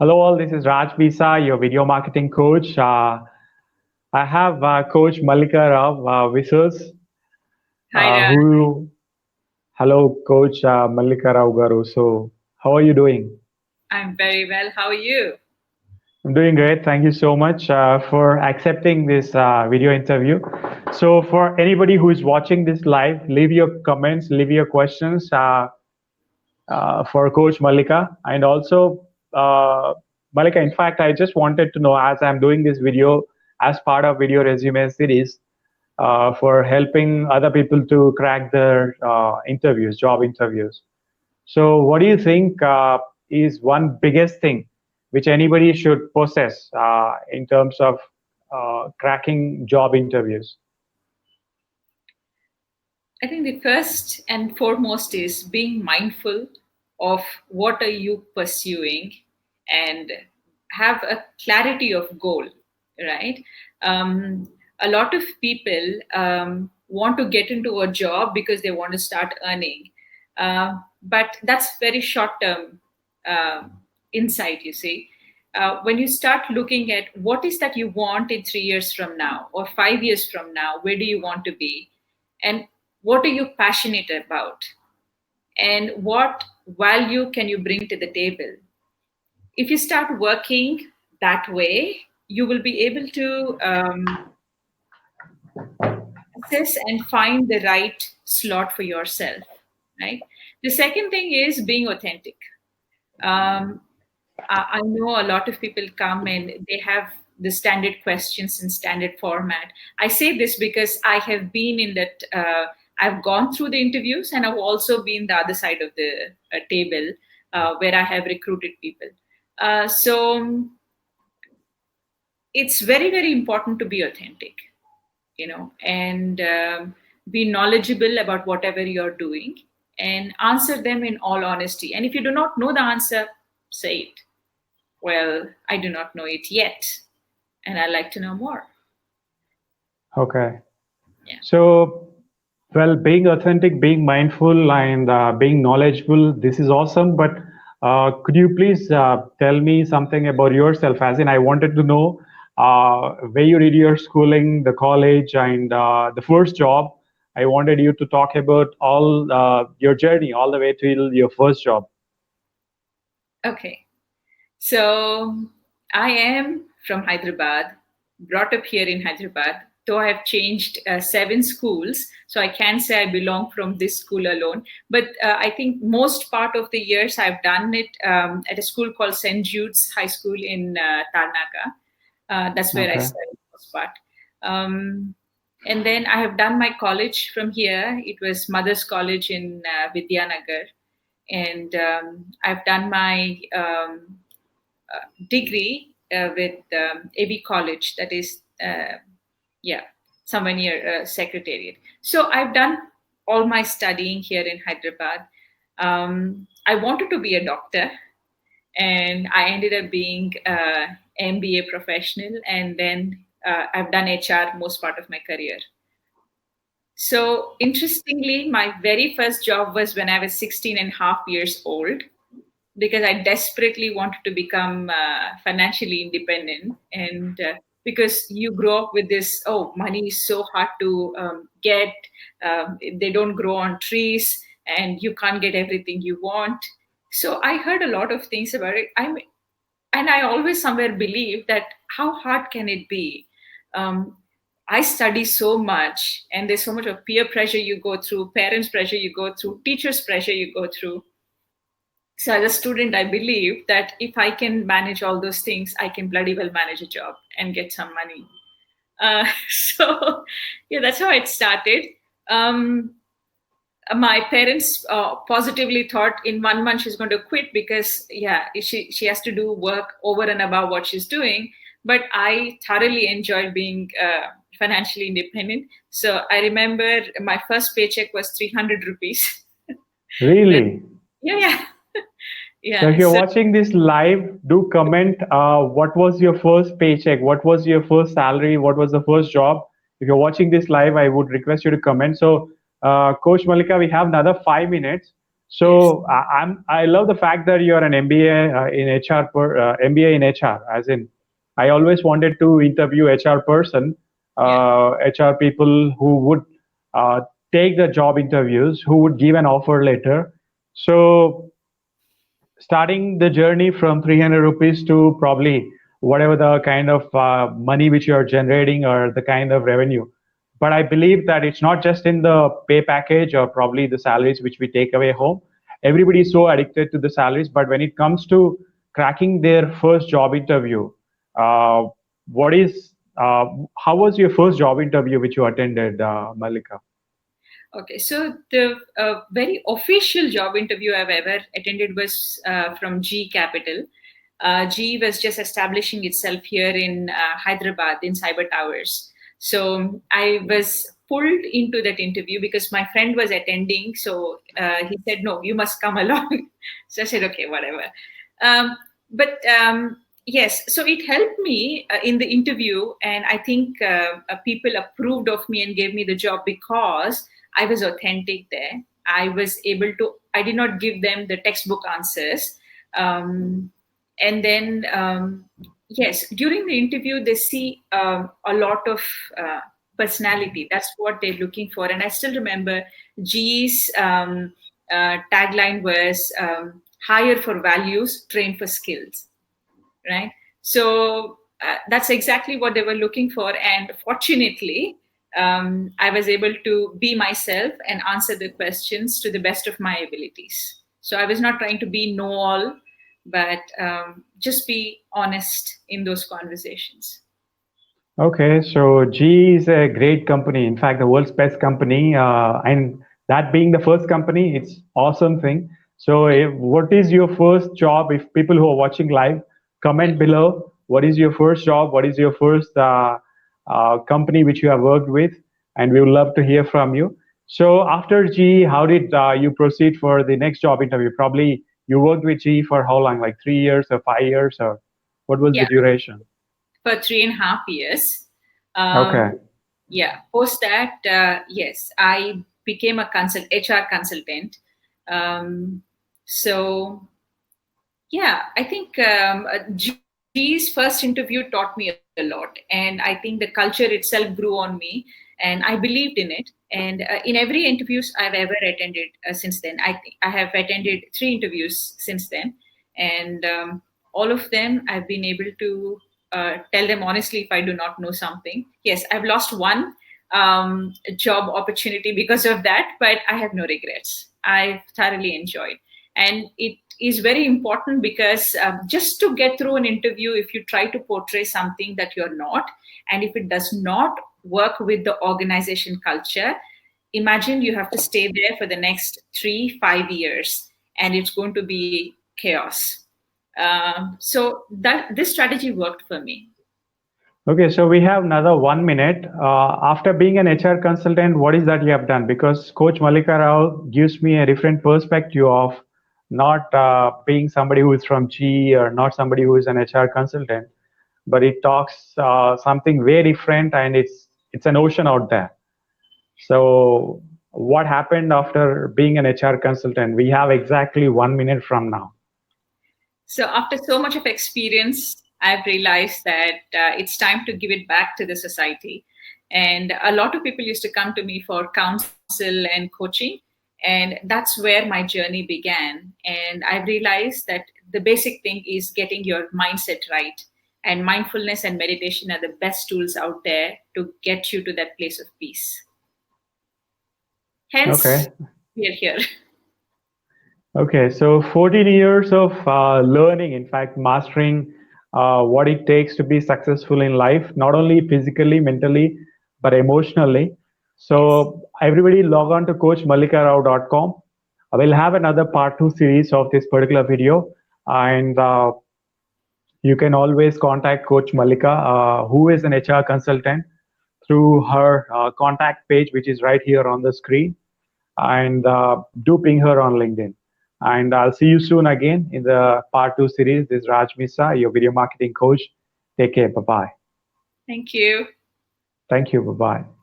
Hello, all. This is Raj Visa, your video marketing coach. I have Coach Mallika Rao with us. Hi, Raj. Hello, Coach Mallika Rao Garu. So, how are you doing? I'm very well. How are you? I'm doing great. Thank you so much for accepting this video interview. So, for anybody who is watching this live, leave your comments, leave your questions for Coach Mallika. And also, Mallika, in fact, I just wanted to know as I'm doing this video as part of Video Resume series for helping other people to crack their interviews, job interviews. So, what do you think is one biggest thing which anybody should possess in terms of cracking job interviews? I think the first and foremost is being mindful of what are you pursuing and have a clarity of goal, right? A lot of people want to get into a job because they want to start earning, but that's very short term uh, insight, you see. When you start looking at what is that you want in 3 years from now or 5 years from now, where do you want to be? And what are you passionate about? And what value can you bring to the table? If you start working that way, you will be able to assess and find the right slot for yourself, right? The second thing is being authentic. Um, I know a lot of people come and they have the standard questions in standard format. I say this because I have been in that, I've gone through the interviews and I've also been the other side of the table where I have recruited people. So it's very, very important to be authentic, and be knowledgeable about whatever you're doing and answer them in all honesty. And if you do not know the answer, say it. Well, I do not know it yet, and I'd like to know more. Okay. Yeah. So, well, being authentic, being mindful, and being knowledgeable, this is awesome. But could you please tell me something about yourself? As in, I wanted to know where you did your schooling, the college, and the first job. I wanted you to talk about all your journey all the way till your first job. Okay. So I am from Hyderabad, brought up here in Hyderabad, though I have changed 7 schools. So I can't say I belong from this school alone. But I think most part of the years I've done it at a school called St. Jude's High School in Tarnaka. That's where I Okay. studied most part. And then I have done my college from here. It was Mother's College in Vidyanagar. And I've done my degree with AB College, that is, yeah, somewhere near Secretariat. So I've done all my studying here in Hyderabad. I wanted to be a doctor, and I ended up being a MBA professional, and then I've done HR most part of my career. So interestingly, my very first job was when I was 16 and a half years old because I desperately wanted to become financially independent. And because you grow up with this, oh, money is so hard to get, they don't grow on trees, and you can't get everything you want. So I heard a lot of things about it. And I always somewhere believed that how hard can it be? Um, I study so much, and there's so much of peer pressure you go through, parents' pressure you go through, teachers' pressure you go through. So as a student, I believe that if I can manage all those things, I can bloody well manage a job and get some money. So yeah, that's how it started. Um, my parents positively thought in 1 month she's going to quit because yeah, she has to do work over and above what she's doing. But I thoroughly enjoyed being financially independent. So I remember my first paycheck was 300 rupees. When, Really? yeah, yeah. So if Yeah. you're So watching this live, do comment what was your first paycheck? What was your first salary? What was the first job? If you're watching this live, I would request you to comment. So, Coach Mallika, we have another 5 minutes. Yes. I love the fact that you're an MBA in HR MBA in HR. As in, I always wanted to interview HR person, Yeah. HR people who would uh, take the job interviews, who would give an offer letter. So starting the journey from 300 rupees to probably whatever the kind of money which you are generating or the kind of revenue. But I believe that it's not just in the pay package or probably the salaries which we take away home. Everybody is so addicted to the salaries, but when it comes to cracking their first job interview, uh, what is how was your first job interview which you attended, Malika? Okay, so the very official job interview I've ever attended was from G Capital. G was just establishing itself here in Hyderabad in Cyber Towers. So I was pulled into that interview because my friend was attending. So he said, "No, you must come along." So I said, "Okay, whatever." Um, but yes, so it helped me in the interview, and I think people approved of me and gave me the job because I was authentic there. I did not give them the textbook answers. Um, and then, yes, during the interview, they see a lot of personality. That's what they're looking for. And I still remember G's tagline was hire for values, train for skills, right? So that's exactly what they were looking for. And fortunately, I was able to be myself and answer the questions to the best of my abilities. So I was not trying to be know all, but just be honest in those conversations. Okay, so G is a great company. In fact, the world's best company, and that being the first company, it's awesome thing. So, Yeah, what is your first job? If people who are watching live, yeah. comment below. What is your first job? What is your first company which you have worked with? And we would love to hear from you. So, after G, how did you proceed for the next job interview? Probably you worked with G for how long? Like 3 years or 5 years, or what was the Yeah, duration? for 3.5 years. Um, Okay. yeah, post that, yes, I became a HR consultant. Um, so yeah, I think G's first interview taught me a lot. And I think the culture itself grew on me and I believed in it. And in every interviews I've ever attended since then, I have attended 3 interviews since then. And all of them I've been able to tell them honestly if I do not know something. Yes, I've lost one job opportunity because of that, but I have no regrets. I thoroughly enjoyed. And it is very important because just to get through an interview, if you try to portray something that you're not, and if it does not work with the organization culture, imagine you have to stay there for the next 3 5 years and it's going to be chaos. So that this strategy worked for me. Okay, so we have another 1 minute. After being an HR consultant, what is that you have done? Because Coach Mallika Rao gives me a different perspective of not being somebody who is from G or not somebody who is an HR consultant, but it talks something very different, and it's an ocean out there. So, what happened after being an HR consultant? We have exactly 1 minute from now. So after so much of experience, I've realized that it's time to give it back to the society. And a lot of people used to come to me for counsel and coaching. And that's where my journey began. And I've realized that the basic thing is getting your mindset right. And mindfulness and meditation are the best tools out there to get you to that place of peace. Hence, Okay. we're here. Okay, so 14 years of learning, in fact, mastering what it takes to be successful in life, not only physically, mentally, but emotionally. Yes. So, everybody log on to coachmallikarao.com. I will have another part two series of this particular video, and you can always contact Coach Mallika, who is an HR consultant, through her contact page, which is right here on the screen, and do ping her on LinkedIn. And I'll see you soon again in the part two series. This is Raj Misa, your video marketing coach. Take care. Bye bye. Thank you. Thank you. Bye bye.